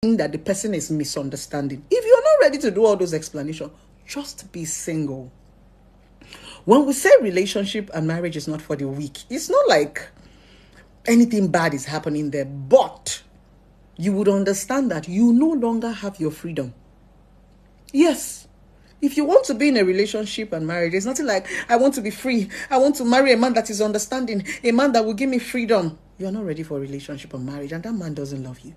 that the person is misunderstanding. If you're not ready to do all those explanations, just be single. When we say relationship and marriage is not for the weak, it's not like anything bad is happening there, but you would understand that you no longer have your freedom. Yes. If you want to be in a relationship and marriage, there's nothing like, I want to be free. I want to marry a man that is understanding, a man that will give me freedom. You're not ready for a relationship or marriage, and that man doesn't love you.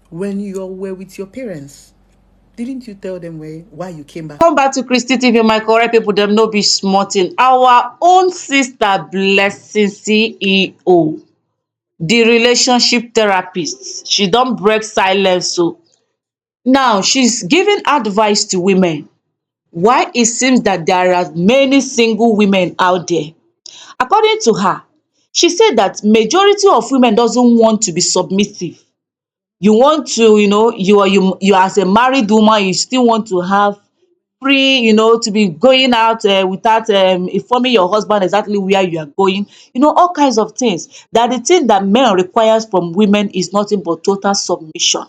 When you were with your parents, didn't you tell them why you came back? Come back to Christy TV, my correct people, them no be smarting. Our own sister Blessing CEO, the relationship therapist, she don't break silence. So now she's giving advice to women why it seems that there are many single women out there. According to her, she said that majority of women doesn't want to be submissive. You want to, you as a married woman, you still want to have free, to be going out without informing your husband exactly where you are going, all kinds of things. That the thing that men requires from women is nothing but total submission,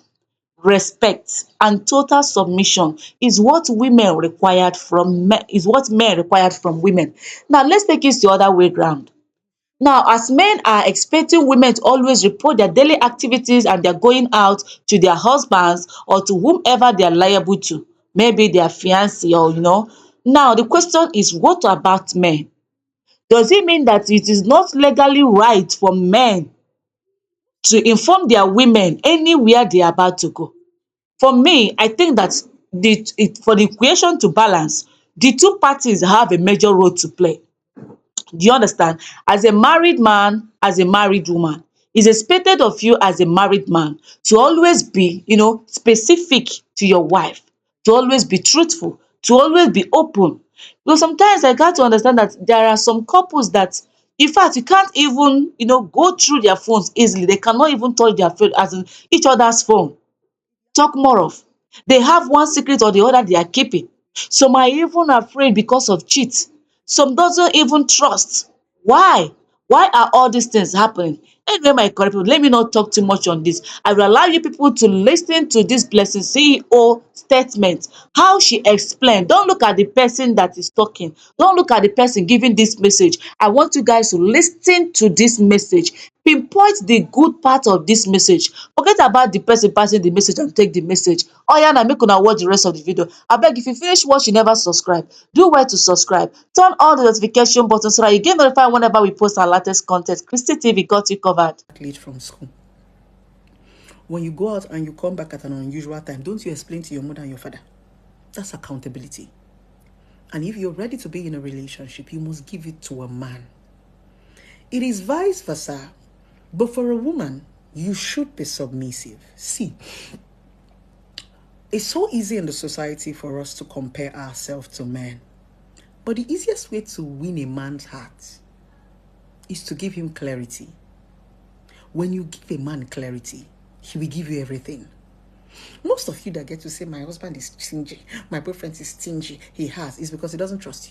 respect, and total submission is what women required from men, is what men required from women. Now let's take it the other way round. Now, as men are expecting women to always report their daily activities and they're going out to their husbands or to whomever they are liable to, maybe their fiancé or, Now, the question is, what about men? Does it mean that it is not legally right for men to inform their women anywhere they are about to go? For me, I think that for the equation to balance, the two parties have a major role to play. Do you understand? As a married man, as a married woman, it's expected of you as a married man to always be, specific to your wife, to always be truthful, to always be open. Because sometimes I got to understand that there are some couples that, in fact, you can't even, go through their phones easily. They cannot even touch their phone, as in each other's phone. Talk more of. They have one secret or the other they are keeping. Some are even afraid because of cheat. Some doesn't even trust. Why? Why are all these things happening? Anyway, my correct people, let me not talk too much on this. I will allow you people to listen to this Blessing CEO statement. How she explained. Don't look at the person that is talking. Don't look at the person giving this message. I want you guys to listen to this message. Pinpoint the good part of this message. Forget about the person passing the message and take the message. Oya na make una watch the rest of the video. Abeg, if you finish watch, you never subscribe, do well to subscribe. Turn on the notification button so that you get notified whenever we post our latest content. Christy TV got you covered. Late from school. When you go out and you come back at an unusual time, don't you explain to your mother and your father? That's accountability. And if you're ready to be in a relationship, you must give it to a man. It is vice versa. But for a woman, you should be submissive. See, it's so easy in the society for us to compare ourselves to men. But the easiest way to win a man's heart is to give him clarity. When you give a man clarity, he will give you everything. Most of you that get to say, my husband is stingy, my boyfriend is stingy, is because he doesn't trust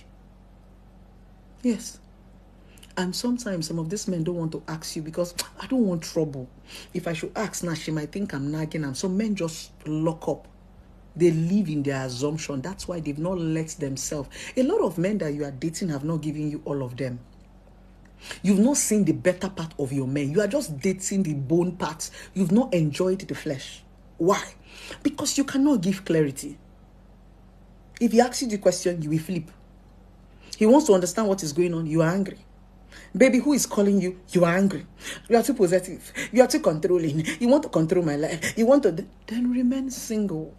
you. Yes. And sometimes some of these men don't want to ask you because I don't want trouble. If I should ask now, she might think I'm nagging. And some men just lock up. They live in their assumption. That's why they've not let themselves. A lot of men that you are dating have not given you all of them. You've not seen the better part of your men. You are just dating the bone parts. You've not enjoyed the flesh. Why? Because you cannot give clarity. If he asks you the question, you will flip. He wants to understand what is going on. You are angry. Baby, who is calling you? You are angry. You are too possessive. You are too controlling. You want to control my life. You want to... Then remain single.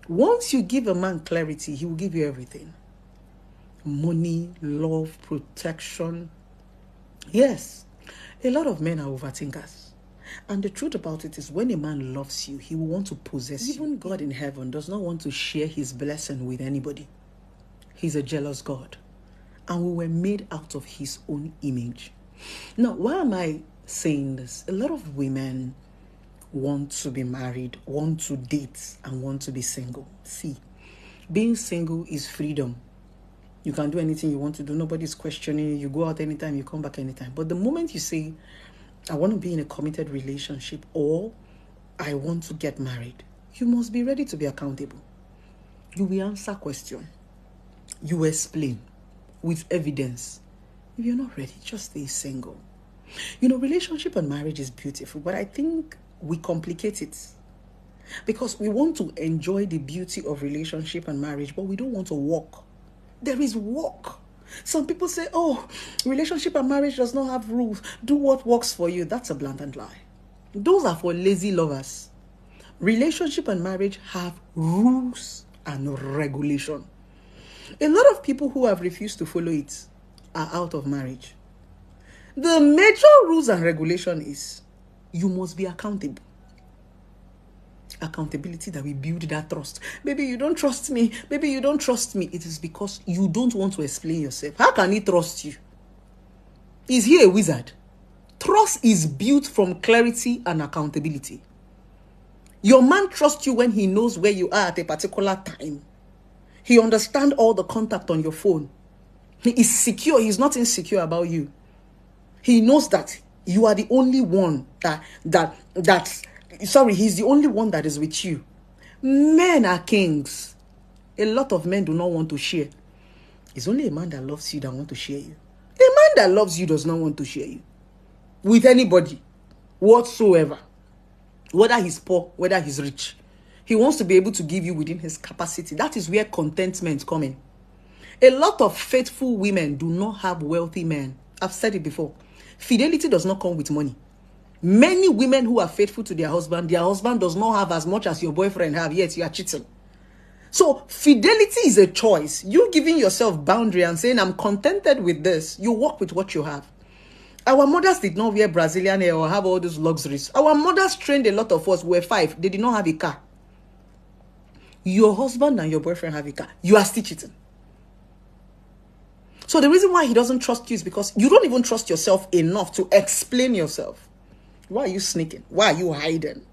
Once you give a man clarity, he will give you everything. Money, love, protection. Yes, a lot of men are overthinkers. And the truth about it is when a man loves you, he will want to possess you. Even God in heaven does not want to share his blessing with anybody. He's a jealous God. And we were made out of his own image. Now, why am I saying this? A lot of women want to be married, want to date, and want to be single. See, being single is freedom. You can do anything you want to do. Nobody's questioning you. You go out anytime, you come back anytime. But the moment you say, I want to be in a committed relationship, or I want to get married, you must be ready to be accountable. You will answer question. You will explain with evidence. If you're not ready, just stay single. Relationship and marriage is beautiful, but I think we complicate it. Because we want to enjoy the beauty of relationship and marriage, but we don't want to walk. There is work. Some people say, oh, relationship and marriage does not have rules. Do what works for you. That's a blatant lie. Those are for lazy lovers. Relationship and marriage have rules and regulation. A lot of people who have refused to follow it are out of marriage. The major rules and regulation is you must be accountable. Accountability that we build that trust. Baby, you don't trust me. Baby, you don't trust me. It is because you don't want to explain yourself. How can he trust you? Is he a wizard? Trust is built from clarity and accountability. Your man trusts you when he knows where you are at a particular time. He understands all the contact on your phone. He is secure. He's not insecure about you. He knows that you are the only one he's the only one that is with you. Men are kings. A lot of men do not want to share. It's only a man that loves you that wants to share you. A man that loves you does not want to share you with anybody whatsoever. Whether he's poor, whether he's rich. He wants to be able to give you within his capacity. That is where contentment comes in. A lot of faithful women do not have wealthy men. I've said it before. Fidelity does not come with money. Many women who are faithful to their husband does not have as much as your boyfriend have, yet you are cheating. So fidelity is a choice. You giving yourself boundary and saying, I'm contented with this. You work with what you have. Our mothers did not wear Brazilian hair or have all those luxuries. Our mothers trained a lot of us. We're 5. They did not have a car. Your husband and your boyfriend have a car. You are still cheating. So the reason why he doesn't trust you is because you don't even trust yourself enough to explain yourself. Why are you sneaking? Why are you hiding?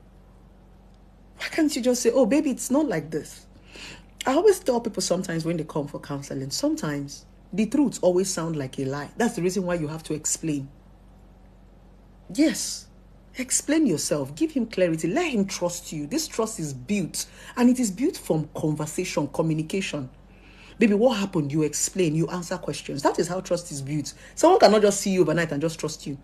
Why can't you just say, oh, baby, it's not like this? I always tell people sometimes when they come for counseling, sometimes the truth always sounds like a lie. That's the reason why you have to explain. Yes, explain yourself. Give him clarity. Let him trust you. This trust is built, and it is built from conversation, communication. Baby, what happened? You explain, you answer questions. That is how trust is built. Someone cannot just see you overnight and just trust you.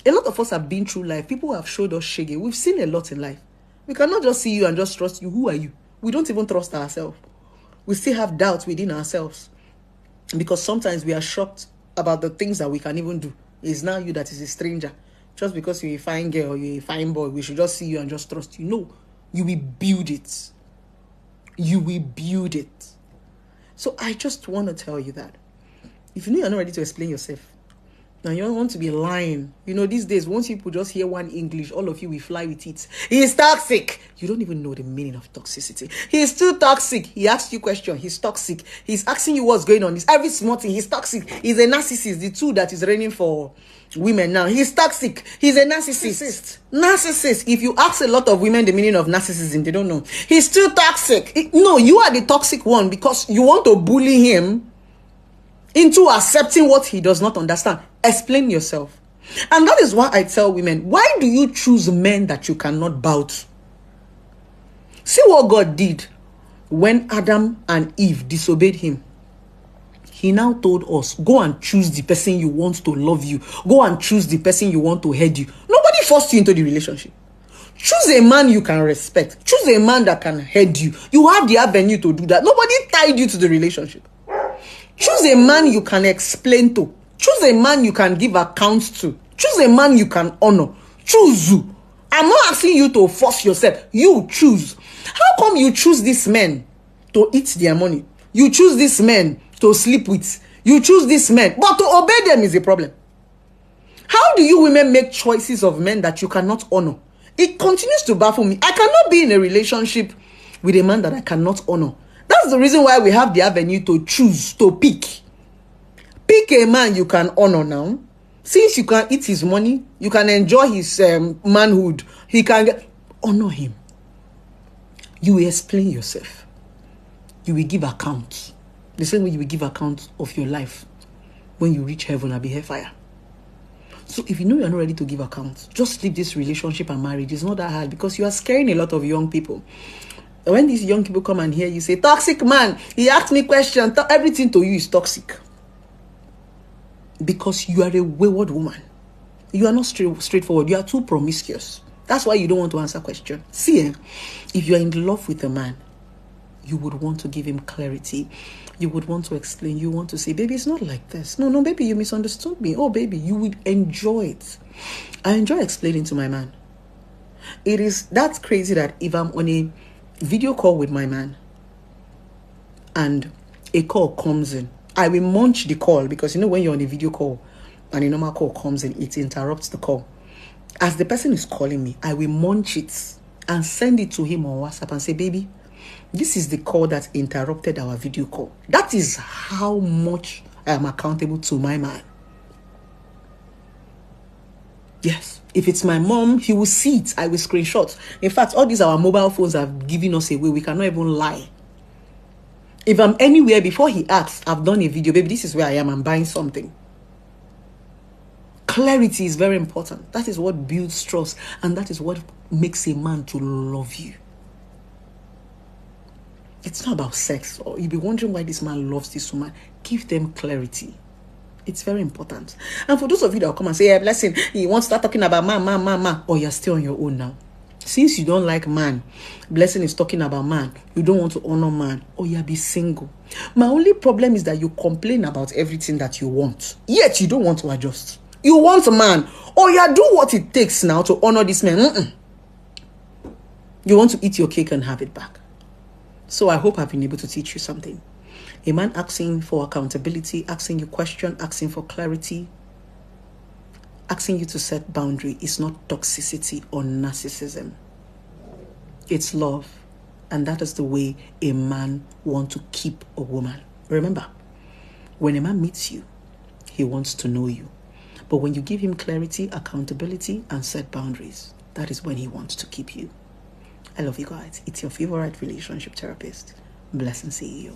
A lot of us have been through life. People have showed us shaggy. We've seen a lot in life. We cannot just see you and just trust you. Who are you? We don't even trust ourselves. We still have doubts within ourselves. Because sometimes we are shocked about the things that we can even do. It's now you that is a stranger. Just because you're a fine girl or you're a fine boy, we should just see you and just trust you. No, you will build it. You will build it. So I just want to tell you that if you know you're not ready to explain yourself, now you don't want to be lying. These days, once people just hear one English, all of you will fly with it. He is toxic. You don't even know the meaning of toxicity. He is too toxic. He asks you question. He's toxic. He's asking you what's going on. He's every small thing. He's toxic. He's a narcissist. The two that is reigning for women now. He's toxic. He's a narcissist. Narcissist. If you ask a lot of women the meaning of narcissism, they don't know. He's too toxic. No, you are the toxic one because you want to bully him into accepting what he does not understand. Explain yourself. And that is why I tell women, why do you choose men that you cannot bow to? See what God did when Adam and Eve disobeyed him. He now told us, go and choose the person you want to love you. Go and choose the person you want to head you. Nobody forced you into the relationship. Choose a man you can respect. Choose a man that can head you. You have the avenue to do that. Nobody tied you to the relationship. Choose a man you can explain to. Choose a man you can give accounts to. Choose a man you can honor. Choose you. I'm not asking you to force yourself. You choose. How come you choose these men to eat their money? You choose these men to sleep with. You choose these men. But to obey them is a problem. How do you women make choices of men that you cannot honor? It continues to baffle me. I cannot be in a relationship with a man that I cannot honor. That's the reason why we have the avenue to choose, to pick. Pick a man you can honor now. Since you can eat his money, you can enjoy his manhood. He can honor him. You will explain yourself. You will give account. The same way you will give account of your life when you reach heaven and be hellfire. So if you know you're not ready to give account, just leave this relationship and marriage. It's not that hard because you are scaring a lot of young people. When these young people come and hear you say, toxic man, he asked me questions, everything to you is toxic. Because you are a wayward woman. You are not straightforward. You are too promiscuous. That's why you don't want to answer questions. See, if you are in love with a man, you would want to give him clarity. You would want to explain. You want to say, baby, it's not like this. No, baby, you misunderstood me. Oh, baby, you would enjoy it. I enjoy explaining to my man. That's crazy that if I'm on a video call with my man and a call comes in, I will munch the call because when you're on a video call and a normal call comes in, it interrupts the call. As the person is calling me, I will munch it and send it to him on WhatsApp and say, baby, this is the call that interrupted our video call. That is how much I am accountable to my man. Yes. If it's my mom, he will see it. I will screenshot. In fact, all these our mobile phones have given us away. We cannot even lie. If I'm anywhere, before he asks, I've done a video. Baby, this is where I am. I'm buying something. Clarity is very important. That is what builds trust. And that is what makes a man to love you. It's not about sex. Or you'll be wondering why this man loves this woman. Give them clarity. It's very important. And for those of you that will come and say, yeah, blessing, you want to start talking about man, or you're still on your own now. Since you don't like man, blessing is talking about man. You don't want to honor man, or you be single. My only problem is that you complain about everything that you want, yet you don't want to adjust. You want a man, or you do what it takes now to honor this man. You want to eat your cake and have it back. So I hope I've been able to teach you something. A man asking for accountability, asking you questions, asking for clarity, asking you to set boundary is not toxicity or narcissism. It's love. And that is the way a man wants to keep a woman. Remember, when a man meets you, he wants to know you. But when you give him clarity, accountability, and set boundaries, that is when he wants to keep you. I love you guys. It's your favorite relationship therapist, Blessing CEO.